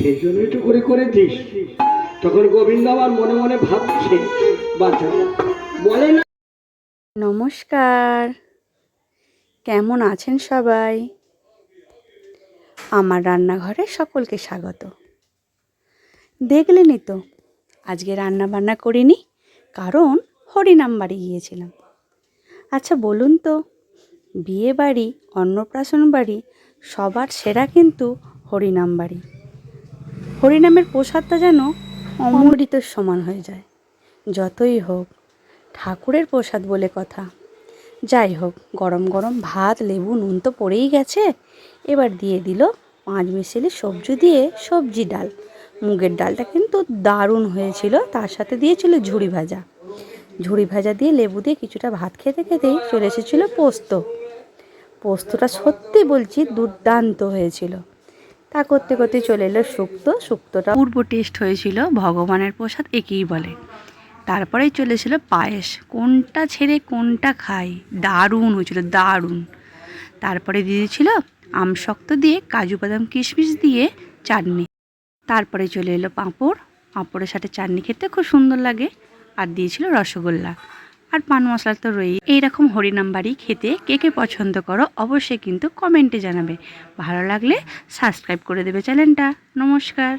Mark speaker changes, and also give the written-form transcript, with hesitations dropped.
Speaker 1: সেই জন্যই তো করেছিস। তখন গোবিন্দ আমার মনে মনে ভাবছে, বাচ্চা বলে না।
Speaker 2: নমস্কার, কেমন আছেন সবাই? আমার রান্নাঘরে সকলকে স্বাগত। দেখলেনই তো আজকে রান্না বান্না করিনি, কারণ হরিনাম বাড়ি গিয়েছিলাম। আচ্ছা বলুন তো, বিয়ে বাড়ি, অন্নপ্রাশন বাড়ি সবার সেরা কিন্তু হরিনাম বাড়ি। হরিনামের প্রসাদটা যেন অমৃতের সমান হয়ে যায়। যতই হোক ঠাকুরের প্রসাদ বলে কথা। যাই হোক, গরম গরম ভাত, লেবু, নুন তো পড়েই গেছে। এবার দিয়ে দিল 5 মিশালি সবজি দিয়ে সবজি ডাল। মুগের ডালটা কিন্তু দারুণ হয়েছিল, তার সাথে দিয়েছিল ঝুড়ি ভাজা। ঝুড়ি ভাজা দিয়ে লেবু দিয়ে কিছুটা ভাত খেতে খেতেই চলে এসেছিলো পোস্ত। পোস্তটা সত্যি বলছি দুর্দান্ত হয়েছিল। তা করতে করতে চলে এলো শুক্তোটা পূর্ব টেস্ট হয়েছিল। ভগবানের প্রসাদ একেই বলে। তারপরেই চলেছিল পায়েস, কোনটা ছেড়ে কোনটা খাই, দারুণ হয়েছিল, দারুণ। তারপরে দিয়েছিল আমশক্ত দিয়ে কাজু বাদাম কিশমিশ দিয়ে চাটনি। তারপরে চলে এলো পাঁপড়, পাঁপড়ের সাথে চাটনি খেতে খুব সুন্দর লাগে। আর দিয়েছিল রসগোল্লা, আর পান মশলা তো রয়েই। এইরকম হরিনাম বাড়ি খেতে কে কে পছন্দ করো অবশ্যই কিন্তু কমেন্টে জানাবে। ভালো লাগলে সাবস্ক্রাইব করে দেবে চ্যানেলটা। নমস্কার।